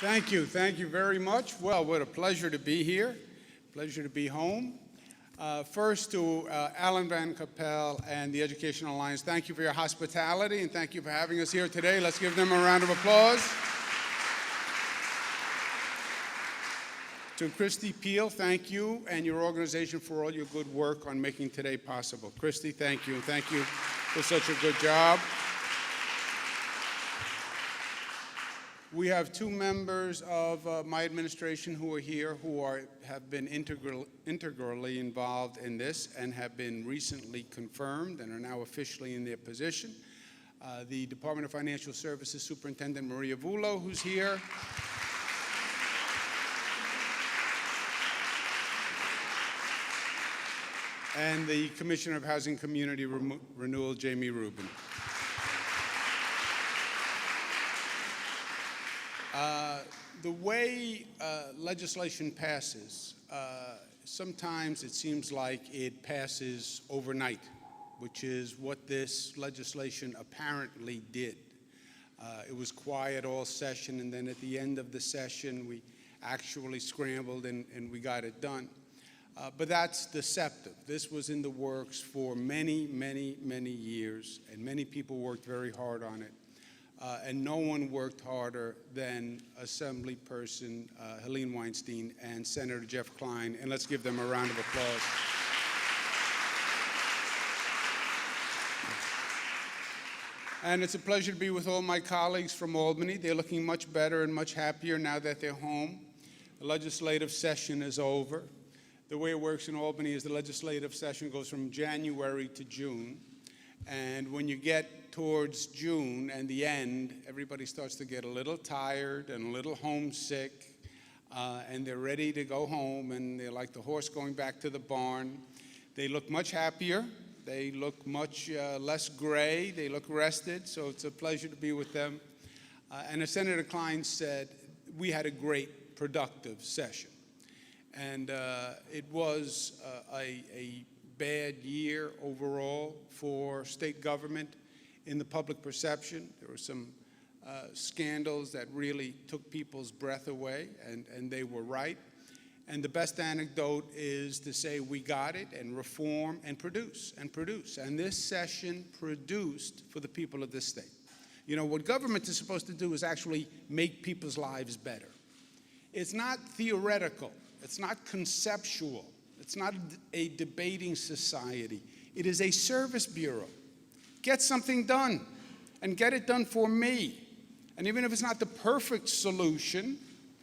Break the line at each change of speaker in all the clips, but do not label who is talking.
Thank you very much. Well, what a pleasure to be here, pleasure to be home. First to Alan Van Capel and the Education Alliance, thank you for your hospitality and thank you for having us here today. Let's give them a round of applause. To Christy Peel, thank you and your organization for all your good work on making today possible. Christy, thank you, and thank you for such a good job. We have two members of my administration who are here who have been integrally involved in this and have been recently confirmed and are now officially in their position. The Department of Financial Services Superintendent Maria Vullo, who's here. And the Commissioner of Housing Community Renewal, Jamie Rubin. The way legislation passes, sometimes it seems like it passes overnight, which is what this legislation apparently did. It was quiet all session, and then at the end of the session, we actually scrambled and we got it done. But that's deceptive. This was in the works for many, many, many years, and many people worked very hard on it. And no one worked harder than Assemblyperson Helene Weinstein and Senator Jeff Klein, and let's give them a round of applause. And it's a pleasure to be with all my colleagues from Albany. They're looking much better and much happier now that they're home. The legislative session is over. The way it works in Albany is the legislative session goes from January to June. And when you get towards June and the end, everybody starts to get a little tired and a little homesick, and they're ready to go home, and they're like the horse going back to the barn. They look much happier. They look much less gray. They look rested, so it's a pleasure to be with them. And as Senator Klein said, we had a great, productive session. And it was a bad year overall for state government in the public perception. There were some scandals that really took people's breath away, and they were right. And the best anecdote is to say we got it, and reform, and produce, and produce. And this session produced for the people of this state. You know, what government is supposed to do is actually make people's lives better. It's not theoretical. It's not conceptual. It's not a debating society. It is a service bureau. Get something done, and get it done for me. And even if it's not the perfect solution,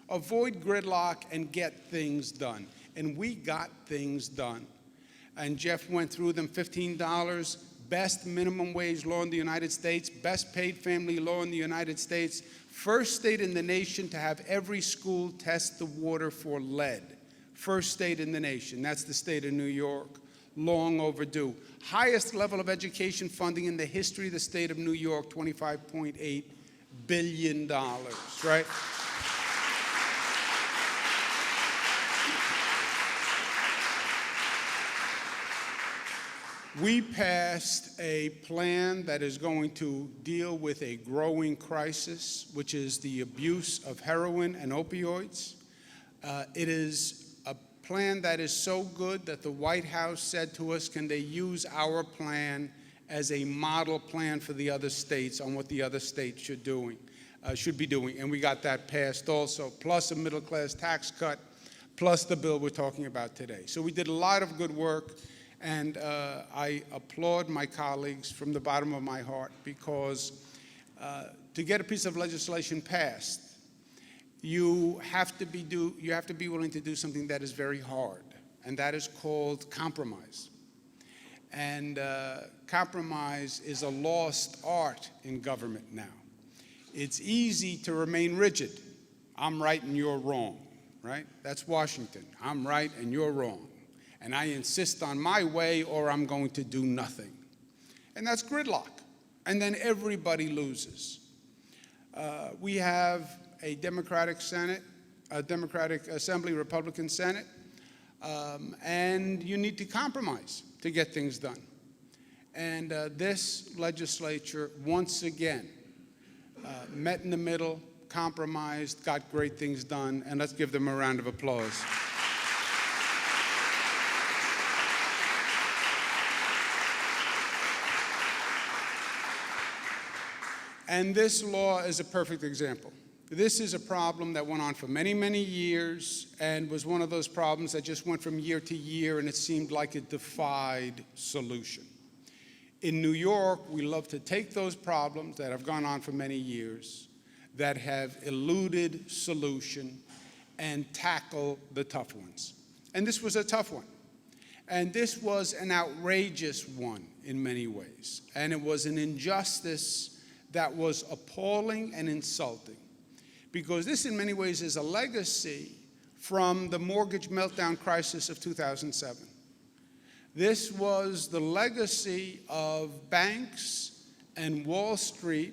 avoid gridlock and get things done. And we got things done. And Jeff went through them. $15, best minimum wage law in the United States, best paid family law in the United States, first state in the nation to have every school test the water for lead. First state in the nation. That's the state of New York. Long overdue. Highest level of education funding in the history of the state of New York, $25.8 billion, right? We passed a plan that is going to deal with a growing crisis, which is the abuse of heroin and opioids. It is a plan that is so good that the White House said to us, can they use our plan as a model plan for the other states on what the other states should be doing. And we got that passed also, plus a middle-class tax cut, plus the bill we're talking about today. So we did a lot of good work, and I applaud my colleagues from the bottom of my heart, because to get a piece of legislation passed, you have to be willing to do something that is very hard, and that is called compromise. And compromise is a lost art in government now. It's easy to remain rigid. I'm right and you're wrong, right? That's Washington. I'm right and you're wrong. And I insist on my way or I'm going to do nothing. And that's gridlock. And then everybody loses. We have a Democratic Senate, a Democratic Assembly, Republican Senate, and you need to compromise to get things done. And this legislature, once again, met in the middle, compromised, got great things done, and let's give them a round of applause. And this law is a perfect example. This is a problem that went on for many, many years and was one of those problems that just went from year to year, and it seemed like it defied solution. In New York, we love to take those problems that have gone on for many years, that have eluded solution, and tackle the tough ones. And this was a tough one. And this was an outrageous one in many ways. And it was an injustice that was appalling and insulting, because this in many ways is a legacy from the mortgage meltdown crisis of 2007. This was the legacy of banks and Wall Street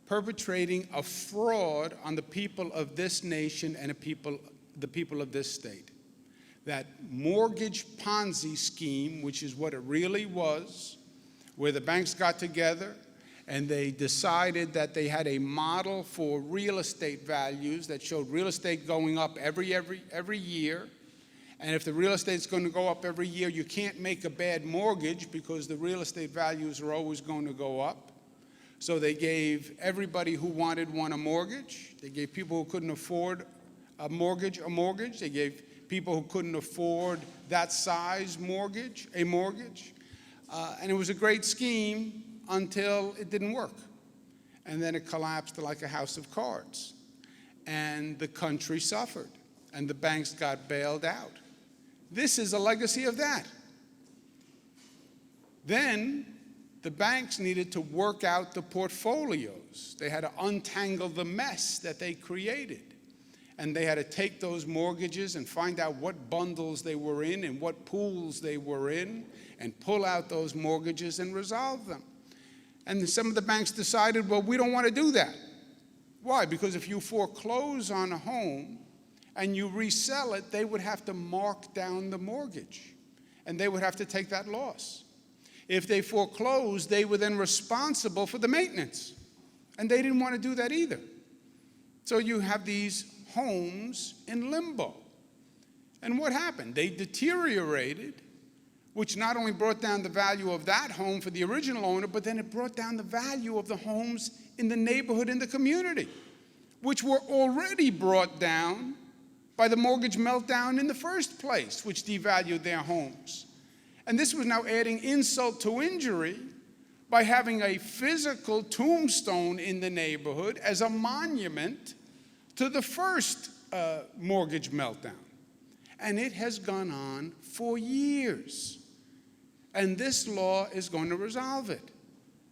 perpetrating a fraud on the people of this nation and the people of this state. That mortgage Ponzi scheme, which is what it really was, where the banks got together and they decided that they had a model for real estate values that showed real estate going up every year. And if the real estate's going to go up every year, you can't make a bad mortgage because the real estate values are always going to go up. So they gave everybody who wanted one a mortgage. They gave people who couldn't afford a mortgage. They gave people who couldn't afford that size mortgage a mortgage. And it was a great scheme until it didn't work. And then it collapsed like a house of cards. And the country suffered. And the banks got bailed out. This is a legacy of that. Then the banks needed to work out the portfolios. They had to untangle the mess that they created. And they had to take those mortgages and find out what bundles they were in and what pools they were in and pull out those mortgages and resolve them. And some of the banks decided, well, we don't want to do that. Why? Because if you foreclose on a home and you resell it, they would have to mark down the mortgage, and they would have to take that loss. If they foreclosed, they were then responsible for the maintenance, and they didn't want to do that either. So you have these homes in limbo. And what happened? They deteriorated, which not only brought down the value of that home for the original owner, but then it brought down the value of the homes in the neighborhood, in the community, which were already brought down by the mortgage meltdown in the first place, which devalued their homes. And this was now adding insult to injury by having a physical tombstone in the neighborhood as a monument to the first mortgage meltdown. And it has gone on for years. And this law is going to resolve it.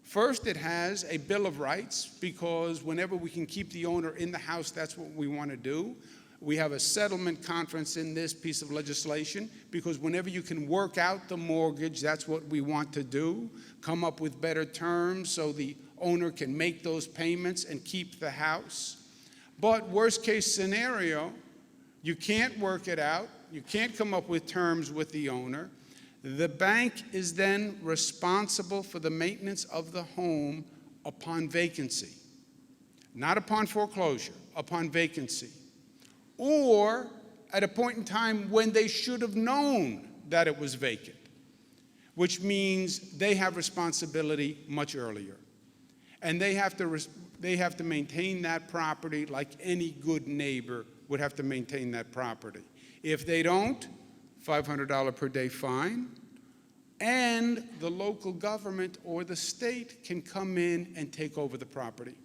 First, it has a Bill of Rights, because whenever we can keep the owner in the house, that's what we want to do. We have a settlement conference in this piece of legislation, because whenever you can work out the mortgage, that's what we want to do. Come up with better terms so the owner can make those payments and keep the house. But worst case scenario, you can't work it out. You can't come up with terms with the owner. The bank is then responsible for the maintenance of the home upon vacancy. Not upon foreclosure, upon vacancy. Or at a point in time when they should have known that it was vacant, which means they have responsibility much earlier. And they have to maintain that property like any good neighbor would have to maintain that property. If they don't, $500 per day fine, and the local government or the state can come in and take over the property.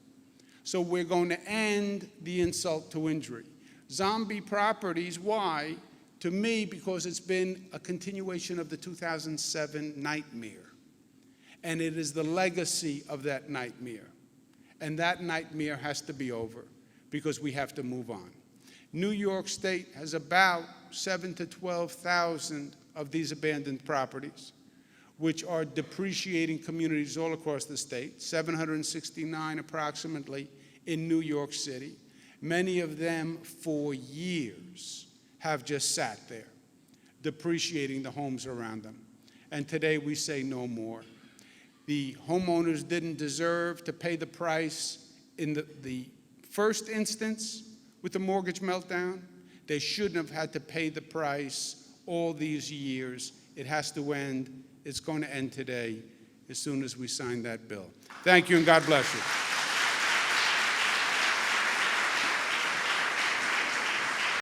So we're going to end the insult to injury. Zombie properties, why? To me, because it's been a continuation of the 2007 nightmare. And it is the legacy of that nightmare. And that nightmare has to be over, because we have to move on. New York State has about 7,000 to 12,000 of these abandoned properties, which are depreciating communities all across the state, 769 approximately in New York City. Many of them for years have just sat there, depreciating the homes around them. And today we say no more. The homeowners didn't deserve to pay the price in the first instance with the mortgage meltdown, they shouldn't have had to pay the price all these years. It has to end. It's going to end today as soon as we sign that bill. Thank you, and God bless you.